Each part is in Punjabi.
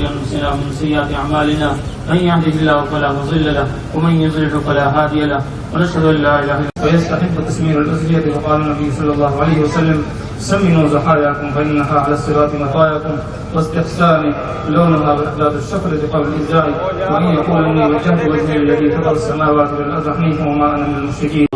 أنفسنا ومن سيئات أعمالنا من يهده الله فلا مضل له ومن يضلل فلا هادي له ونشهد أن لا إله إلا الله ويستحق تسمير الأزلية وقال النبي صلى الله عليه وسلم سمنوا ضحاياكم فإنها على الصراط مطاياكم واستحسان لونها بإحداث الشفرة قبل الإزاء وإن يقول إني وجهت وجهي الذي فطر السماوات والأرض حنيفا وما أنا من المشركين.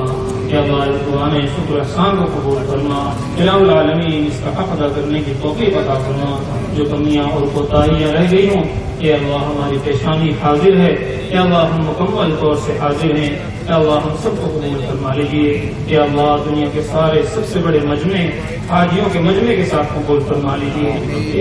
या अल्लाह कुरान शुक्र एहसान को कबूल फरमा, इलाहुल आलमीन इसका हक अदा करने की तौफीक अता फरमा। जो कमियां और कोताहियां रह गई हों या अल्लाह हमारी पेशानी हाजिर है, या अल्लाह हम मुकम्मल तौर से हाजिर हैं, या अल्लाह हम सबको कबूल फरमा लीजिए। या अल्लाह दुनिया के सारे सबसे बड़े मजमे हाजियों के मजमे के साथ कबूल फरमा लीजिए।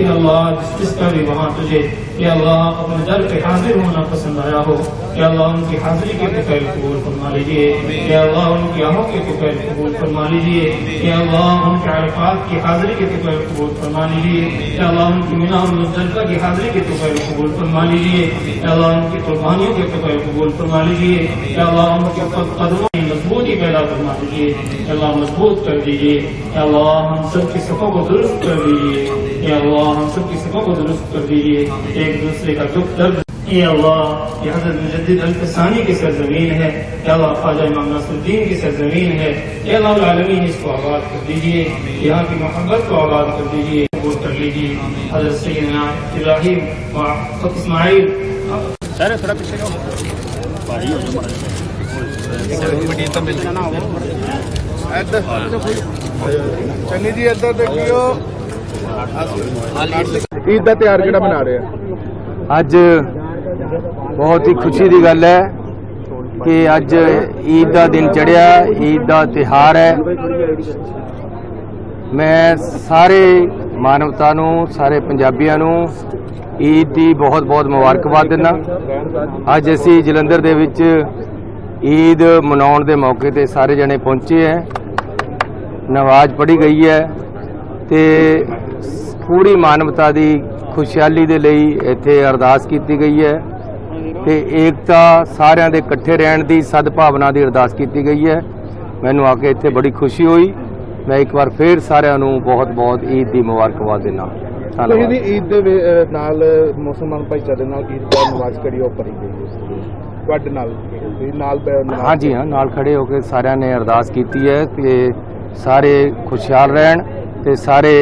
या अल्लाह जिसका भी वहाँ तुझे या अल्लाह अपने दर पे हाजिर होना पसंद आया हो, या अल्लाह उनकी हाजिरी के तुफैल कबूल फरमा लीजिए। या अल्लाह उनकी आहों के तुफैल कबूल फरमा लीजिए। या अल्लाह उनके अरफात की हाजिरी के तुफैल कबूल फरमा लीजिए। या अल्लाह उनकी मिना और मुज़दलिफ़ा की हाजिरी के तुफैल कबूल फरमा लीजिए। या अल्लाह उनकी कुर्बानियों के तुफैल कबूल फरमा लीजिए। या अल्लाह उनके कदमों में मजबूती पैदा फरमा दीजिए। या अल्लाह मजबूत कर दीजिए। या अल्लाह हम सबकी सफ़ों को दुरुस्त कर दीजिए। या अल्लाह हम सबकी सफ़ों को दुरुस्त कर दीजिए। एक दूसरे का दुख दर्द या अल्लाह ये हज़रत मुजद्दिद अल-फ़सानी की सरज़मीन है, या अल्लाह ख्वाजा इमाम नासिरुद्दीन की सरज़मीन है। या अल्लाह आलमीन इसको आबाद कर दीजिए, यहाँ की मोहब्बत को आबाद कर दीजिए, कबूल कर लीजिए। हज़रत सैयदना इब्राहीम व इस्माइल सारे थोड़ा पीछे जाओ चन्नी जी इधर देखियो ईद का त्योहार किहड़ा मना रहे हैं ਅੱਜ ਬਹੁਤ ਹੀ ਖੁਸ਼ੀ ਦੀ ਗੱਲ ਹੈ ਕਿ ਅੱਜ ਈਦ ਦਾ ਦਿਨ ਚੜਿਆ, ਈਦ ਦਾ ਤਿਹਾਰ ਹੈ। ਮੈਂ ਸਾਰੇ ਮਾਨਵਤਾ ਨੂੰ, ਸਾਰੇ ਪੰਜਾਬੀਆਂ ਨੂੰ ਈਦ ਦੀ ਬਹੁਤ ਬਹੁਤ ਮੁਬਾਰਕਬਾਦ ਦਿੰਦਾ। ਅੱਜ ਅਸੀਂ ਜਲੰਧਰ ਦੇ ਵਿੱਚ ਈਦ ਮਨਾਉਣ ਦੇ ਮੌਕੇ ਤੇ ਸਾਰੇ ਜਣੇ ਪਹੁੰਚੇ ਹੈ। ਨਮਾਜ਼ ਪੜ੍ਹੀ ਗਈ ਹੈ ਤੇ ਪੂਰੀ ਮਾਨਵਤਾ ਦੀ खुशहाली ਦੇ ਲਈ ਇੱਥੇ ਅਰਦਾਸ ਕੀਤੀ ਗਈ ਹੈ ਤੇ ਏਕਤਾ ਸਾਰਿਆਂ ਦੇ ਇਕੱਠੇ ਰਹਿਣ ਦੀ ਸਦਭਾਵਨਾ ਦੀ ਅਰਦਾਸ ਕੀਤੀ ਗਈ ਹੈ। ਮੈਨੂੰ ਆ ਕੇ ਇੱਥੇ ਬੜੀ ਖੁਸ਼ੀ ਹੋਈ। ਮੈਂ ਇੱਕ ਵਾਰ ਫੇਰ ਸਾਰਿਆਂ ਨੂੰ ਬਹੁਤ-ਬਹੁਤ ਈਦ ਦੀ ਮੁਬਾਰਕਬਾਦ ਦਿੰਦਾ। ਧੰਨਵਾਦ। ਈਦ ਦੇ ਨਾਲ ਮੁਸਲਮਾਨ ਭਾਈਚਾਰੇ ਨਾਲ ਈਦ ਦਾ ਨਮਾਜ਼ ਕਰੀ ਉਹ ਪੜੀ ਗਈ ਤੁਹਾਡੇ ਨਾਲ ਹਾਂਜੀ ਹਾਂ, ਨਾਲ ਖੜੇ ਹੋ ਕੇ ਸਾਰਿਆਂ ਨੇ ਅਰਦਾਸ ਕੀਤੀ ਹੈ ਕਿ ਸਾਰੇ ਖੁਸ਼ਹਾਲ ਰਹਿਣ ਤੇ ਸਾਰੇ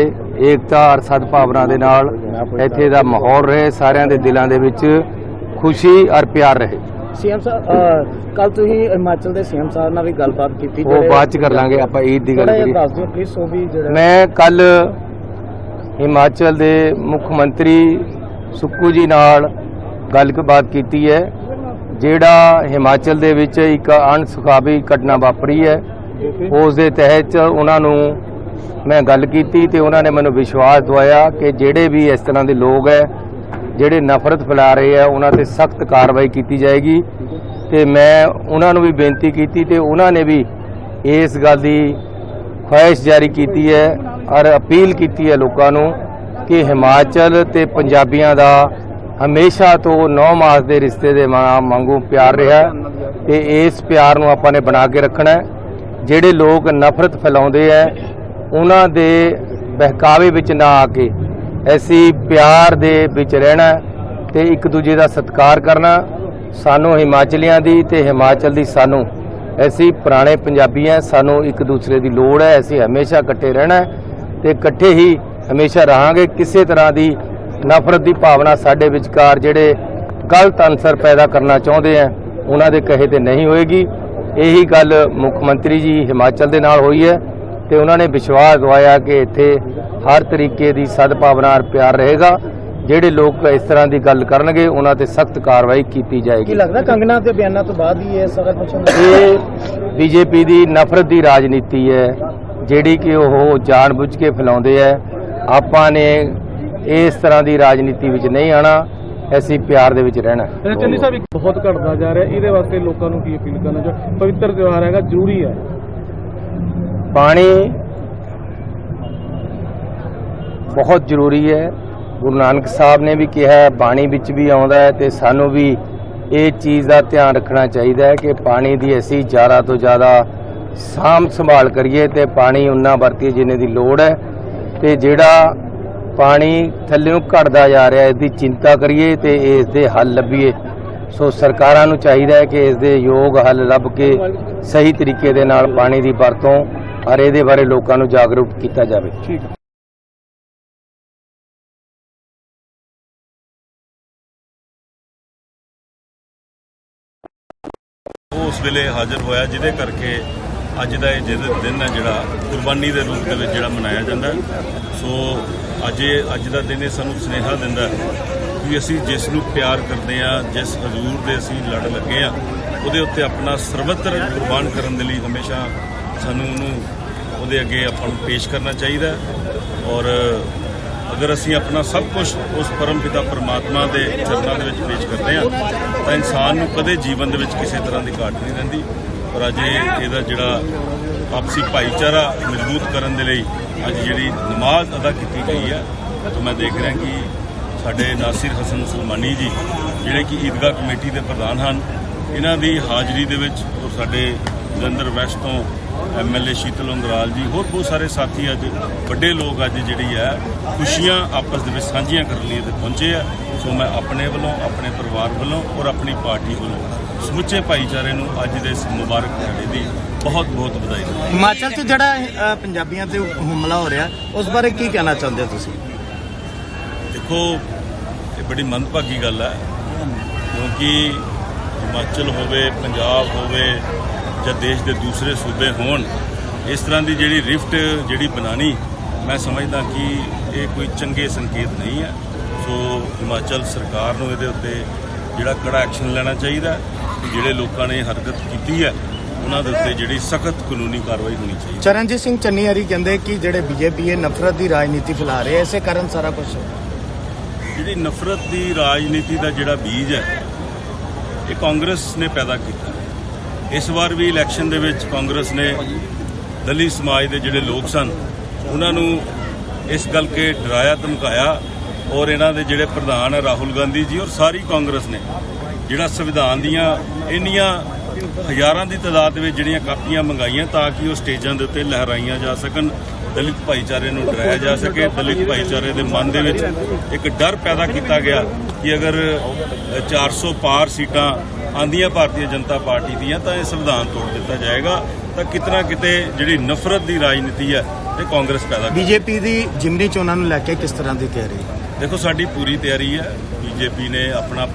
ਏਕਤਾ ਔਰ ਸਦਭਾਵਨਾ ਦੇ ਨਾਲ ਇੱਥੇ ਦਾ ਮਾਹੌਲ ਰਹੇ, ਸਾਰਿਆਂ ਦੇ ਦਿਲਾਂ ਦੇ ਵਿੱਚ ਖੁਸ਼ੀ ਔਰ ਪਿਆਰ ਰਹੇ। ਸੀਐਮ ਸਾਹਿਬ ਕੱਲ ਤੁਸੀਂ ਹਿਮਾਚਲ ਦੇ ਸੀਐਮ ਸਾਹਿਬ ਨਾਲ ਵੀ ਗੱਲਬਾਤ ਕੀਤੀ, ਉਹ ਬਾਅਦ ਚ ਕਰ ਲਾਂਗੇ, ਆਪਾਂ ਈਦ ਦੀ ਗੱਲ ਕਰੀਏ। ਦੱਸ ਦਿਓ ਪਲੀਜ਼। ਉਹ ਵੀ ਜਿਹੜਾ ਮੈਂ ਕੱਲ ਹਿਮਾਚਲ ਦੇ ਮੁੱਖ ਮੰਤਰੀ ਸੁੱਕੂ ਜੀ ਨਾਲ ਗੱਲਬਾਤ ਕੀਤੀ ਹੈ। ਜਿਹੜਾ ਹਿਮਾਚਲ ਦੇ ਵਿੱਚ ਇੱਕ ਅਣਸੁਖਾਵੀ ਘਟਨਾ ਵਾਪਰੀ ਹੈ, ਉਸ ਦੇ ਤਹਿਤ ਉਹਨਾਂ ਨੂੰ ਮੈਂ ਗੱਲ ਕੀਤੀ ਤੇ ਉਹਨਾਂ ਨੇ ਮੈਨੂੰ ਵਿਸ਼ਵਾਸ ਦਵਾਇਆ ਕਿ ਜਿਹੜੇ ਵੀ ਇਸ ਤਰ੍ਹਾਂ ਦੇ ਲੋਕ ਹੈ ਜਿਹੜੇ ਨਫ਼ਰਤ ਫੈਲਾ ਰਹੇ ਆ ਉਹਨਾਂ ਤੇ ਸਖਤ ਕਾਰਵਾਈ ਕੀਤੀ ਜਾਏਗੀ। ਤੇ ਮੈਂ ਉਹਨਾਂ ਨੂੰ ਵੀ ਬੇਨਤੀ ਕੀਤੀ ਤੇ ਉਹਨਾਂ ਨੇ ਵੀ ਇਸ ਗੱਲ ਦੀ ਖੁਆਇਸ਼ ਜਾਰੀ ਕੀਤੀ ਹੈ ਔਰ ਅਪੀਲ ਕੀਤੀ ਹੈ ਲੋਕਾਂ ਨੂੰ ਕਿ ਹਿਮਾਚਲ ਤੇ ਪੰਜਾਬੀਆਂ ਦਾ ਹਮੇਸ਼ਾ ਤੋਂ 9 ਮਾਸ ਦੇ ਰਿਸ਼ਤੇ ਦੇ ਵਾਂਗੂ ਪਿਆਰ ਰਿਹਾ ਤੇ ਇਸ ਪਿਆਰ ਨੂੰ ਆਪਾਂ ਨੇ ਬਣਾ ਕੇ ਰੱਖਣਾ ਹੈ। ਜਿਹੜੇ ਲੋਕ ਨਫ਼ਰਤ ਫੈਲਾਉਂਦੇ ਹੈ ਉਹਨਾਂ ਦੇ ਬਹਿਕਾਵੇ ਵਿੱਚ ਨਾ ਆ ਕੇ ਅਸੀਂ ਪਿਆਰ ਦੇ ਵਿੱਚ ਰਹਿਣਾ ਤੇ ਇੱਕ ਦੂਜੇ ਦਾ ਸਤਿਕਾਰ ਕਰਨਾ। ਸਾਨੂੰ ਹਿਮਾਚਲੀਆਂ ਦੀ ਤੇ ਹਿਮਾਚਲ ਦੀ ਸਾਨੂੰ, ਅਸੀਂ ਪੁਰਾਣੇ ਪੰਜਾਬੀ ਹਾਂ, ਸਾਨੂੰ ਇੱਕ ਦੂਸਰੇ ਦੀ ਲੋੜ ਹੈ। ਅਸੀਂ ਹਮੇਸ਼ਾ ਇਕੱਠੇ ਰਹਿਣਾ ਤੇ ਇਕੱਠੇ ਹੀ ਹਮੇਸ਼ਾ ਰਹਾਂਗੇ। ਕਿਸੇ ਤਰ੍ਹਾਂ ਦੀ ਨਫ਼ਰਤ ਦੀ ਭਾਵਨਾ ਸਾਡੇ ਵਿਚਕਾਰ ਜਿਹੜੇ ਗਲਤ ਅਨਸਰ ਪੈਦਾ ਕਰਨਾ ਚਾਹੁੰਦੇ ਆ ਉਹਨਾਂ ਦੇ ਕਹੇ ਤੇ ਨਹੀਂ ਹੋਏਗੀ। ਇਹੀ ਗੱਲ ਮੁੱਖ ਮੰਤਰੀ ਜੀ ਹਿਮਾਚਲ ਦੇ ਨਾਲ ਹੋਈ ਹੈ ਤੇ ਉਹਨਾਂ ਨੇ ਵਿਸ਼ਵਾਸ ਦਵਾਇਆ ਕਿ ਇੱਥੇ ਹਰ ਤਰੀਕੇ ਦੀ ਸਦਭਾਵਨਾ ਔਰ ਪਿਆਰ ਰਹੇਗਾ। ਜਿਹੜੇ ਲੋਕ ਇਸ ਤਰ੍ਹਾਂ ਦੀ ਗੱਲ ਕਰਨਗੇ ਉਹਨਾਂ ਤੇ ਸਖਤ ਕਾਰਵਾਈ ਕੀਤੀ ਜਾਏਗੀ। ਕੀ ਲੱਗਦਾ ਕੰਗਨਾ ਦੇ ਬਿਆਨਾਂ ਤੋਂ ਬਾਅਦ ਹੀ ਇਹ ਸਾਰਾ ਕੁਝ ਇਹ ਬੀਜੇਪੀ ਦੀ ਨਫ਼ਰਤ ਦੀ ਰਾਜਨੀਤੀ ਹੈ ਜਿਹੜੀ ਕਿ ਉਹ ਜਾਣਬੁੱਝ ਕੇ ਫੈਲਾਉਂਦੇ ਹੈ। ਆਪਾਂ ਨੇ ਇਸ ਤਰ੍ਹਾਂ ਦੀ ਰਾਜਨੀਤੀ ਵਿੱਚ ਨਹੀਂ ਆਣਾ, ਅਸੀਂ ਪਿਆਰ ਦੇ ਵਿੱਚ ਰਹਿਣਾ। ਚੰਨੀ ਸਾਹਿਬ ਬਹੁਤ ਘਟਦਾ ਜਾ ਰਿਹਾ, ਇਹਦੇ ਵਾਸਤੇ ਲੋਕਾਂ ਨੂੰ ਕੀ ਅਪੀਲ ਕਰਨਾ ਚਾਹੁੰਦੇ? ਪਵਿੱਤਰ ਤਿਉਹਾਰ ਹੈਗਾ, ਜ਼ਰੂਰੀ ਹੈ। ਪਾਣੀ ਬਹੁਤ ਜ਼ਰੂਰੀ ਹੈ। ਗੁਰੂ ਨਾਨਕ ਸਾਹਿਬ ਨੇ ਵੀ ਕਿਹਾ, ਬਾਣੀ ਵਿੱਚ ਵੀ ਆਉਂਦਾ ਹੈ ਤੇ ਸਾਨੂੰ ਵੀ ਇਹ ਚੀਜ਼ ਦਾ ਧਿਆਨ ਰੱਖਣਾ ਚਾਹੀਦਾ ਹੈ ਕਿ ਪਾਣੀ ਦੀ ਅਸੀਂ ਜ਼ਿਆਦਾ ਤੋਂ ਜ਼ਿਆਦਾ ਸਾਂਭ ਸੰਭਾਲ ਕਰੀਏ ਤੇ ਪਾਣੀ ਉਨਾ ਵਰਤੀਏ ਜਿੰਨੇ ਦੀ ਲੋੜ ਹੈ। ਤੇ ਜਿਹੜਾ ਪਾਣੀ ਥੱਲੇੋਂ ਘਟਦਾ ਜਾ ਰਿਹਾ, ਇਸ ਦੀ ਚਿੰਤਾ ਕਰੀਏ ਤੇ ਇਸ ਦੇ ਹੱਲ ਲੱਭੀਏ। ਸੋ ਸਰਕਾਰਾਂ ਨੂੰ ਚਾਹੀਦਾ ਹੈ ਕਿ ਇਸ ਦੇ ਯੋਗ ਹੱਲ ਲੱਭ ਕੇ ਸਹੀ ਤਰੀਕੇ ਦੇ ਨਾਲ ਪਾਣੀ ਦੀ ਵਰਤੋਂ ਔਰ ਇਹਦੇ ਬਾਰੇ ਲੋਕਾਂ ਨੂੰ ਜਾਗਰੂਕ ਕੀਤਾ ਜਾਵੇ। ਉਸ ਵੇਲੇ ਹਾਜ਼ਰ ਹੋਇਆ ਜਿਹਦੇ ਕਰਕੇ ਅੱਜ ਦਾ ਇਹ ਦਿਨ ਹੈ ਜਿਹੜਾ ਕੁਰਬਾਨੀ ਦੇ ਰੂਪ ਦੇ ਵਿੱਚ ਜਿਹੜਾ ਮਨਾਇਆ ਜਾਂਦਾ। ਸੋ ਅੱਜ ਦਾ ਦਿਨ ਇਹ ਸਾਨੂੰ ਸੁਨੇਹਾ ਦਿੰਦਾ ਕਿ ਅਸੀਂ ਜਿਸ ਨੂੰ ਪਿਆਰ ਕਰਦੇ ਹਾਂ, ਜਿਸ ਹਜ਼ੂਰ ਦੇ ਅਸੀਂ ਲੜ ਲੱਗੇ ਹਾਂ, ਉਹਦੇ ਉੱਤੇ ਆਪਣਾ ਸਰਵੱਤਰ ਕੁਰਬਾਨ ਕਰਨ ਦੇ ਲਈ ਹਮੇਸ਼ਾ ਸਾਨੂੰ ਉਹਦੇ ਅੱਗੇ ਆਪਾਂ ਨੂੰ ਪੇਸ਼ ਕਰਨਾ ਚਾਹੀਦਾ। ਔਰ ਅਗਰ ਅਸੀਂ ਆਪਣਾ ਸਭ ਕੁਝ ਉਸ ਪਰਮ ਪਿਤਾ ਪਰਮਾਤਮਾ ਦੇ ਚਰਨਾਂ ਦੇ ਵਿੱਚ ਪੇਸ਼ ਕਰਦੇ ਹਾਂ ਤਾਂ ਇਨਸਾਨ ਨੂੰ ਕਦੇ ਜੀਵਨ ਦੇ ਵਿੱਚ ਕਿਸੇ ਤਰ੍ਹਾਂ ਦੀ ਘਾਟ ਨਹੀਂ ਰਹਿੰਦੀ। ਪਰ ਅੱਜ ਇਹਦਾ ਜਿਹੜਾ ਆਪਸੀ ਭਾਈਚਾਰਾ ਮਜ਼ਬੂਤ ਕਰਨ ਦੇ ਲਈ ਅੱਜ ਜਿਹੜੀ ਨਮਾਜ਼ ਅਦਾ ਕੀਤੀ ਗਈ ਹੈ, ਤਾਂ ਮੈਂ ਦੇਖ ਰਿਹਾ ਕਿ ਸਾਡੇ ਨਾਸਿਰ ਹਸਨ ਸਲਮਾਨੀ ਜੀ ਜਿਹੜੇ ਕਿ ਈਦਗਾਹ ਕਮੇਟੀ ਦੇ ਪ੍ਰਧਾਨ ਹਨ, ਇਹਨਾਂ ਦੀ ਹਾਜ਼ਰੀ ਦੇ ਵਿੱਚ ਔਰ ਸਾਡੇ ਜਲੰਧਰ ਵੈਸਟ ਤੋਂ MLA ਸ਼ੀਤਲ ਉਂਗਰਾਲ ਜੀ, ਹੋਰ ਬਹੁਤ ਸਾਰੇ ਸਾਥੀ ਅੱਜ ਵੱਡੇ ਲੋਕ ਅੱਜ ਜਿਹੜੀ ਹੈ ਖੁਸ਼ੀਆਂ ਆਪਸ ਦੇ ਵਿੱਚ ਸਾਂਝੀਆਂ ਕਰਨ ਲਈ ਇੱਥੇ ਪਹੁੰਚੇ ਆ। ਸੋ ਮੈਂ ਆਪਣੇ ਵੱਲੋਂ, ਆਪਣੇ ਪਰਿਵਾਰ ਵੱਲੋਂ ਔਰ ਆਪਣੀ ਪਾਰਟੀ ਵੱਲੋਂ ਸਮੁੱਚੇ ਭਾਈਚਾਰੇ ਨੂੰ ਅੱਜ ਦੇ ਇਸ ਮੁਬਾਰਕ ਦਿਹਾੜੇ ਦੀ ਬਹੁਤ ਬਹੁਤ ਵਧਾਈ ਦਿੰਦਾ। ਹਿਮਾਚਲ 'ਚ ਜਿਹੜਾ ਪੰਜਾਬੀਆਂ ਤੇ ਹਮਲਾ ਹੋ ਰਿਹਾ, ਉਸ ਬਾਰੇ ਕੀ ਕਹਿਣਾ ਚਾਹੁੰਦੇ ਹੋ ਤੁਸੀਂ? ਦੇਖੋ, ਇਹ ਬੜੀ ਮੰਦਭਾਗੀ ਗੱਲ ਹੈ ਕਿਉਂਕਿ ਹਿਮਾਚਲ ਹੋਵੇ, ਪੰਜਾਬ ਹੋਵੇ ਜਾਂ ਦੇਸ਼ ਦੇ ਦੂਸਰੇ ਸੂਬੇ ਹੋਣ, ਇਸ ਤਰ੍ਹਾਂ ਦੀ ਜਿਹੜੀ ਰਿਫਟ ਜਿਹੜੀ ਬਣਾਉਣੀ, ਮੈਂ ਸਮਝਦਾ ਕਿ ਇਹ ਕੋਈ ਚੰਗੇ ਸੰਕੇਤ ਨਹੀਂ ਹੈ। ਸੋ ਹਿਮਾਚਲ ਸਰਕਾਰ ਨੂੰ ਇਹਦੇ ਉੱਤੇ ਜਿਹੜਾ ਕੜਾ ਐਕਸ਼ਨ ਲੈਣਾ ਚਾਹੀਦਾ ਕਿ ਜਿਹੜੇ ਲੋਕਾਂ ਨੇ ਹਰਕਤ ਕੀਤੀ ਹੈ ਉਹਨਾਂ ਦੇ ਉੱਤੇ ਜਿਹੜੀ ਸਖਤ ਕਾਨੂੰਨੀ ਕਾਰਵਾਈ ਹੋਣੀ ਚਾਹੀਦੀ। ਚਰਨਜੀਤ ਸਿੰਘ ਚੰਨੀਆਰੀ ਕਹਿੰਦੇ ਕਿ ਜਿਹੜੇ BJP ਇਹ ਨਫ਼ਰਤ ਦੀ ਰਾਜਨੀਤੀ ਫੈਲਾ ਰਹੇ, ਇਸੇ ਕਾਰਨ ਸਾਰਾ ਕੁਝ। ਜਿਹੜੀ ਨਫ਼ਰਤ ਦੀ ਰਾਜਨੀਤੀ ਦਾ ਜਿਹੜਾ ਬੀਜ ਹੈ, ਇਹ ਕਾਂਗਰਸ ਨੇ ਪੈਦਾ ਕੀਤਾ। ਇਸ ਵਾਰ ਵੀ ਇਲੈਕਸ਼ਨ ਦੇ ਵਿੱਚ ਕਾਂਗਰਸ ਨੇ ਦਲਿਤ ਸਮਾਜ ਦੇ ਜਿਹੜੇ ਲੋਕ ਸਨ ਉਹਨਾਂ ਨੂੰ ਇਸ ਗੱਲ ਕੇ ਡਰਾਇਆ ਧਮਕਾਇਆ, ਔਰ ਇਹਨਾਂ ਦੇ ਜਿਹੜੇ ਪ੍ਰਧਾਨ ਹੈ ਰਾਹੁਲ ਗਾਂਧੀ ਜੀ ਔਰ ਸਾਰੀ ਕਾਂਗਰਸ ਨੇ ਜਿਹੜਾ ਸੰਵਿਧਾਨ ਦੀਆਂ ਇੰਨੀਆਂ ਹਜ਼ਾਰਾਂ ਦੀ ਤਾਦਾਦ ਦੇ ਵਿੱਚ ਜਿਹੜੀਆਂ ਕਾਪੀਆਂ ਮੰਗਾਈਆਂ ਤਾਂ ਕਿ ਉਹ ਸਟੇਜਾਂ ਦੇ ਉੱਤੇ ਲਹਿਰਾਈਆਂ ਜਾ ਸਕਣ, ਦਲਿਤ ਭਾਈਚਾਰੇ ਨੂੰ ਡਰਾਇਆ ਜਾ ਸਕੇ, ਦਲਿਤ ਭਾਈਚਾਰੇ ਦੇ ਮਨ ਦੇ ਵਿੱਚ ਇੱਕ ਡਰ ਪੈਦਾ ਕੀਤਾ ਗਿਆ ਕਿ ਅਗਰ 400 ਪਾਰ ਸੀਟਾਂ ਆਂਦੀਆਂ ਭਾਰਤੀ ਜਨਤਾ ਪਾਰਟੀ ਦੀਆਂ ਤਾਂ ਇਹ ਸੰਵਿਧਾਨ ਤੋੜ ਦਿੱਤਾ ਜਾਏਗਾ। ਤਾਂ ਕਿਤਨਾ ਕਿਤੇ ਜਿਹੜੀ ਨਫ਼ਰਤ ਦੀ ਰਾਜਨੀਤੀ ਹੈ ਇਹ ਕਾਂਗਰਸ ਪੈਦਾ ਕਰਦੀ। BJP ਦੀ ਜਿਮਨੀ ਚੋਣਾਂ ਨੂੰ ਲੈ ਕੇ ਕਿਸ ਤਰ੍ਹਾਂ ਦੀ ਤਿਆਰੀ? ਦੇਖੋ, ਸਾਡੀ ਪੂਰੀ ਤਿਆਰੀ ਹੈ। BJP ਨੇ ਆਪਣਾ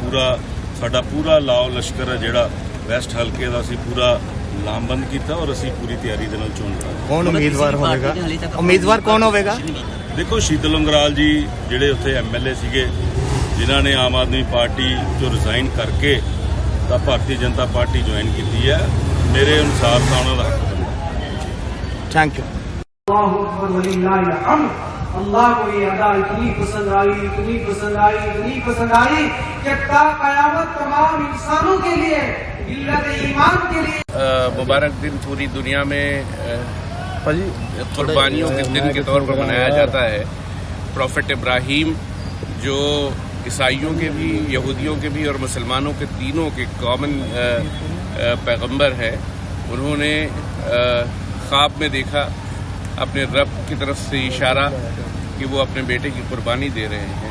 ਸਾਡਾ ਪੂਰਾ ਲਾਓ ਲਸ਼ਕਰ ਹੈ ਜਿਹੜਾ ਵੈਸਟ ਹਲਕੇ ਦਾ ਅਸੀਂ ਪੂਰਾ ਲਾਮਬੰਦ ਕੀਤਾ ਔਰ ਅਸੀਂ ਪੂਰੀ ਤਿਆਰੀ ਦੇ ਨਾਲ ਚੋਣ ਲੜਾਂਗੇ। ਕੌਣ ਉਮੀਦਵਾਰ ਹੋਵੇਗਾ? ਉਮੀਦਵਾਰ ਕੌਣ ਹੋਵੇਗਾ? ਦੇਖੋ, ਸ਼ੀਤਲ ਉਂਗਰਾਲ ਜੀ ਜਿਹੜੇ ਉੱਥੇ MLA ਸੀਗੇ, ਜਿਨ੍ਹਾਂ ਨੇ ਆਮ ਆਦਮੀ ਪਾਰਟੀ ਤੋਂ ਰਿਜ਼ਾਈਨ ਕਰਕੇ ਤਾਂ ਭਾਰਤੀ ਜਨਤਾ ਪਾਰਟੀ ਜੁਆਇਨ ਕੀਤੀ ਹੈ, ਮੇਰੇ ਅਨੁਸਾਰ ਤਾਂ ਉਹਨਾਂ ਦਾ ਹੱਕ ਬਣਦਾ। Thank you. अल्लाह को ये अदा इतनी पसंद आई, इतनी पसंद आई, इतनी पसंद आई कि ता कयामत तमाम इंसानों के लिए, मिल्लत ईमान के लिए मुबारक दिन पूरी दुनिया में कुर्बानियों के दिन के तौर पर मनाया जाता है। प्रॉफिट इब्राहीम जो ईसाइयों के भी, यहूदियों के भी और मुसलमानों के तीनों के कॉमन पैगंबर है, उन्होंने ख्वाब में देखा अपने रब की तरफ से इशारा कि वो अपने बेटे की कुर्बानी दे रहे हैं,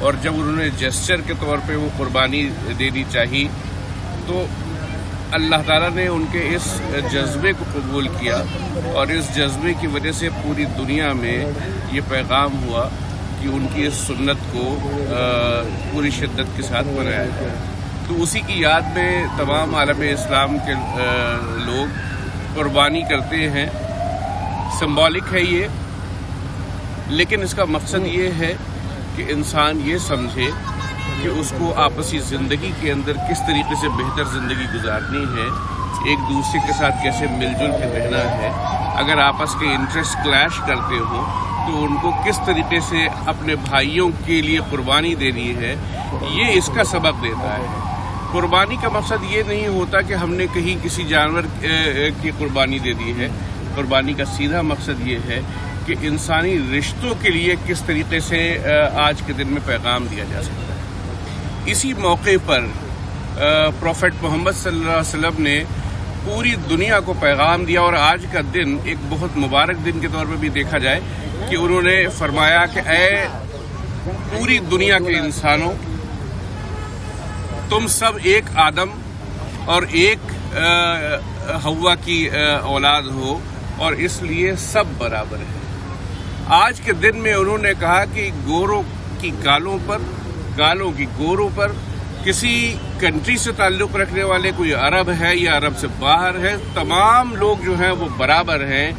और जब उन्होंने जेस्चर के तौर पे वो कुर्बानी देनी चाहिए तो अल्लाह ताला ने उनके इस जज्बे को कबूल किया, और इस जज्बे की वजह से पूरी दुनिया में ये पैगाम हुआ कि उनकी इस सुन्नत को पूरी शिद्दत के साथ मनाया जाए। तो उसी की याद में तमाम आलम इस्लाम के लोग कुर्बानी करते हैं। सिंबॉलिक है ये, लेकिन इसका मकसद ये है कि इंसान ये समझे कि उसको आपसी ज़िंदगी के अंदर किस तरीके से बेहतर ज़िंदगी गुजारनी है, एक दूसरे के साथ कैसे मिलजुल के रहना है। अगर आपस के इंटरेस्ट क्लैश करते हो तो उनको किस तरीके से अपने भाइयों के लिए कुर्बानी देनी है, ये इसका सबक देता है। कुर्बानी का मकसद ये नहीं होता कि हमने कहीं किसी जानवर की कुर्बानी दे दी है। कुर्बानी का सीधा मकसद ये है कि इंसानी रिश्तों के लिए किस तरीके से आज के दिन में पैगाम दिया जा सकता है। इसी मौके पर प्रॉफेट मोहम्मद सल्लल्लाहु अलैहि वसल्लम ने पूरी दुनिया को पैगाम दिया, और आज का दिन एक बहुत मुबारक दिन के तौर पर भी देखा जाए कि उन्होंने फरमाया कि ऐ पूरी दुनिया के इंसानों, तुम सब एक आदम और एक हव्वा की औलाद हो और इसलिए सब बराबर है। आज के दिन में उन्होंने कहा कि गोरों की कालों पर, कालों की गोरों पर, किसी कंट्री से ताल्लुक़ रखने वाले, कोई अरब है या अरब से बाहर है, तमाम लोग जो हैं वो बराबर हैं।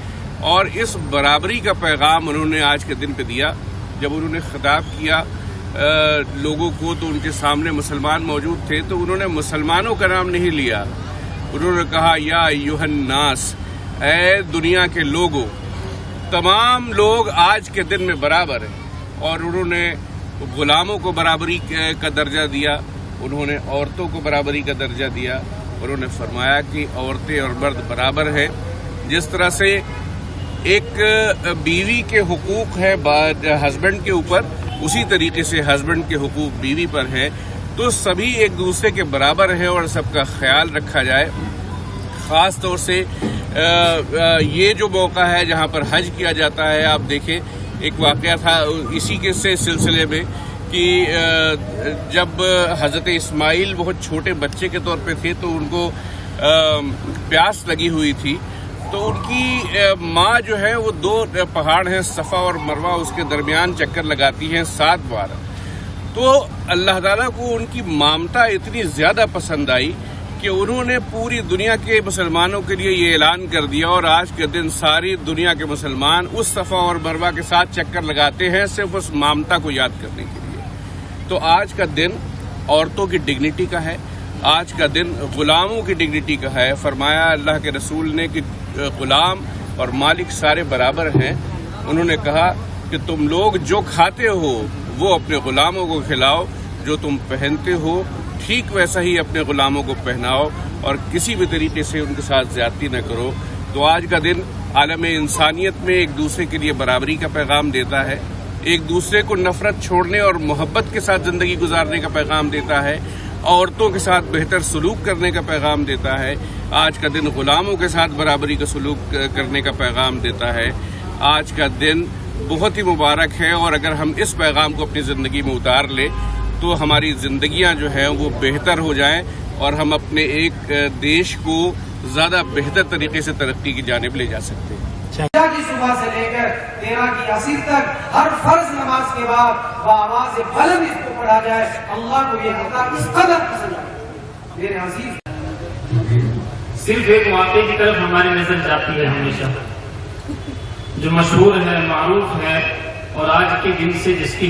और इस बराबरी का पैगाम उन्होंने आज के दिन पे दिया। जब उन्होंने खिताब किया लोगों को तो उनके सामने मुसलमान मौजूद थे, तो उन्होंने मुसलमानों का नाम नहीं लिया, उन्होंने कहा या अय्युहन नास, ऐ दुनिया के लोगों, तमाम लोग आज के दिन में बराबर हैं। और उन्होंने गुलामों को बराबरी का दर्जा दिया, उन्होंने औरतों को बराबरी का दर्जा दिया। उन्होंने फरमाया कि औरतें और मर्द बराबर हैं। जिस तरह से एक बीवी के हुकूक है हस्बैंड के ऊपर, उसी तरीके से हस्बैंड के हुकूक बीवी पर हैं। तो सभी एक दूसरे के बराबर हैं और सबका ख्याल रखा जाए। ख़ास तौर से ये जो मौका है जहाँ पर हज किया जाता है, आप देखें एक वाक़या था इसी के सिलसिले में कि जब हज़रत इस्माइल बहुत छोटे बच्चे के तौर पे थे तो उनको प्यास लगी हुई थी, तो उनकी माँ जो है वो 2 पहाड़ हैं सफ़ा और मरवा, उसके दरमियान चक्कर लगाती हैं 7 बार। तो अल्लाह ताला को उनकी ममता इतनी ज़्यादा पसंद आई कि उन्होंने पूरी दुनिया के मुसलमानों के लिए ये ऐलान कर दिया और आज के दिन सारी दुनिया के मुसलमान उस सफ़ा और मरवा के साथ चक्कर लगाते हैं सिर्फ उस ममता को याद करने के लिए। तो आज का दिन औरतों की डिग्निटी का है, आज का दिन गुलामों की डिग्निटी का है। फरमाया अल्लाह के रसूल ने कि गुलाम और मालिक सारे बराबर हैं। उन्होंने कहा कि तुम लोग जो खाते हो वो अपने गुलामों को खिलाओ, जो तुम पहनते हो ठीक वैसा ही अपने गुलामों को पहनाओ और किसी भी तरीके से उनके साथ ज्यादती न करो। तो आज का दिन आलम इंसानियत में एक दूसरे के लिए बराबरी का पैगाम देता है, एक दूसरे को नफरत छोड़ने और मोहब्बत के साथ ज़िंदगी गुजारने का पैगाम देता है, औरतों के साथ बेहतर सलूक करने का पैगाम देता है। आज का दिन गुलामों के साथ बराबरी का सलूक करने का पैगाम देता है। आज का दिन बहुत ही मुबारक है और अगर हम इस पैगाम को अपनी ज़िंदगी में उतार लें तो हमारी ज़िंदगियां जो हैं वो बेहतर हो जाएं और हम अपने एक देश को ज़्यादा बेहतर तरीके से तरक्की की जानिब ले जा सकते हैं। की सुबह से लेकर 13 की असीर तक हर फर्ज नमाज के बाद आवाज बुलंद इसको पढ़ा जाए। अल्लाह को ये किताब इस कदर पसंद है। मेरे अजीज, सिर्फ एक वाक़े की तरफ हमारी नजर जाती है हमेशा, जो मशहूर है, मारूफ है और आज के दिन से जिसकी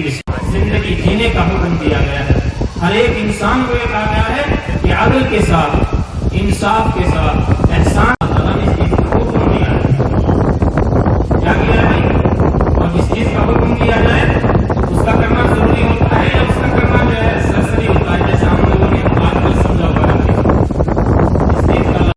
जिंदगी जीने का हुक्म दिया गया है। हर एक इंसान को ये कहा गया है कि अदल के साथ, इंसाफ के साथ, एहसान